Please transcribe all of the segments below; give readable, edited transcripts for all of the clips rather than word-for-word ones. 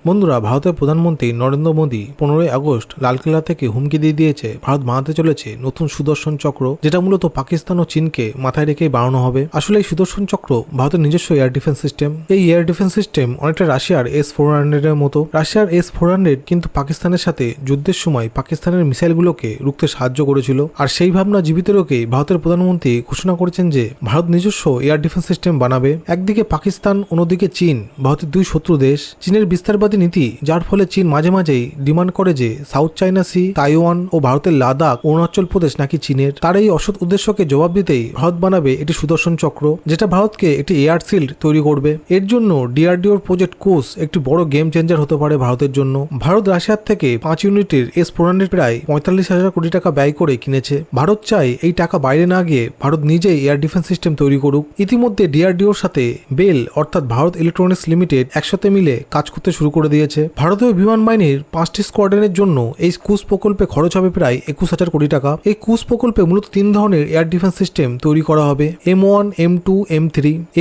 বন্ধুরা, ভারতের প্রধানমন্ত্রী নরেন্দ্র মোদী 15ই আগস্ট লালকেল্লা থেকে হুমকি দিয়ে দিয়েছে ভারত বানাতে চলেছে নতুন সুদর্শন চক্র, যেটা মূলত পাকিস্তান ও চীনকে মাথায় রেখেই বানানো হবে। আসলে এই সুদর্শন চক্র ভারতের নিজস্ব এয়ার ডিফেন্স সিস্টেম। এই এয়ার ডিফেন্স সিস্টেম অনেকটা রাশিয়ার S-400 এর মতো। রাশিয়ার S-400 কিন্তু পাকিস্তানের সাথে যুদ্ধের সময় পাকিস্তানের মিসাইলগুলোকে রুখতে সাহায্য করেছিল। আর সেই ভাবনা জীবিত রেখেই ভারতের প্রধানমন্ত্রী ঘোষণা করেছেন যে ভারত নিজস্ব এয়ার ডিফেন্স সিস্টেম বানাবে। একদিকে পাকিস্তান, অন্যদিকে চীন ভারতের দুই শত্রু দেশ। চীনের বিস্তারবাদী নীতি, যার ফলে চীন মাঝে মাঝেই ডিমান্ড করে যে সাউথ চায়না সি, তাইওয়ান ও ভারতের লাদাখ, অরুণাচল প্রদেশ নাকি চীনের। তার এই অসৎ উদ্দেশ্যকে জবাব দিতেই ভারত বানাবে একটি সুদর্শন চক্র, যেটা ভারতকে একটি এয়ার শিল্ড তৈরি করবে। এর জন্য DRDOর প্রজেক্ট কোস একটি বড় গেম চেঞ্জার হতে পারে ভারতের জন্য। ভারত রাশিয়ার থেকে 5 ইউনিটের S-400 প্রায় 45,000 কোটি টাকা ব্যয় করে কিনেছে। ভারত চায় এই টাকা বাইরে না গিয়ে ভারত নিজেই এয়ার ডিফেন্স সিস্টেম তৈরি করুক। ইতিমধ্যে DRDOর সাথে বেল অর্থাৎ ভারত ইলেকট্রনিক্স লিমিটেড একসাথে মিলে কাজ করতে শুরু করে দিয়েছে। ভারতীয় বিমান বাহিনীর 5টি স্কোয়াড্রনের জন্য এই কুস প্রকল্পে খরচ হবে প্রায় 21,000 কোটি টাকা। এই কুস প্রকল্পে মূলত 3 ধরনের এয়ার ডিফেন্স সিস্টেম তৈরি করা হবে: M1, M2, M3।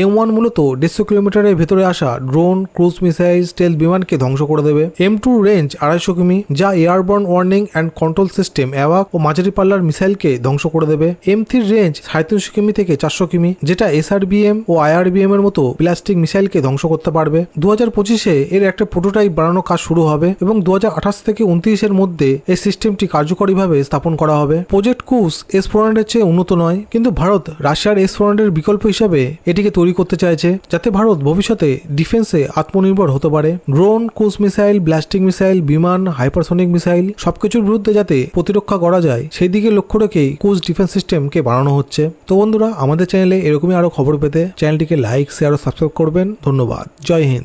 M1 মূলত 150 কিলোমিটারের ভেতরে আসা ড্রোন, ক্রুজ মিসাইল, স্টেলথ বিমানকে ধ্বংস করে দেবে। M2 রেঞ্জ 250 কিমি, যা airborne warning and control system অ্যাওয়াক ও মাঝারি পাল্লার মিসাইলকে ধ্বংস করে দেবে। M3 রেঞ্জ 350 কিমি থেকে 400 কিমি, যেটা SRBM ও IRBM এর মতো প্লাস্টিক মিসাইলকে ধ্বংস করতে পারবে। 2025-এ এর একটা প্রোটোটাইপ বানানো কাজ শুরু হবে এবং 2028 থেকে 29 এর মধ্যে এই সিস্টেমটি কার্যকরীভাবে স্থাপন করা হবে। প্রজেক্ট কুস S-400 এর চেয়ে উন্নত নয়, কিন্তু ভারত রাশিয়ার S-400 এর বিকল্প হিসাবে এটিকে তৈরি করতে চাইছে, যাতে ভারত ভবিষ্যতে ডিফেন্সে আত্মনির্ভর হতে পারে। Drone, cruise missile, ballistic missile, বিমান, হাইপারসনিক মিসাইল সবকিছুর বিরুদ্ধে যাতে প্রতিরক্ষা করা যায়, সেই দিকে লক্ষ্য রেখেই কুস ডিফেন্স সিস্টেমকে বানানো হচ্ছে। তো বন্ধুরা, আমাদের চ্যানেলে এরকমই আরো খবর পেতে চ্যানেলটিকে লাইক, শেয়ার ও সাবস্ক্রাইব করবেন। ধন্যবাদ। জয় হিন্দ।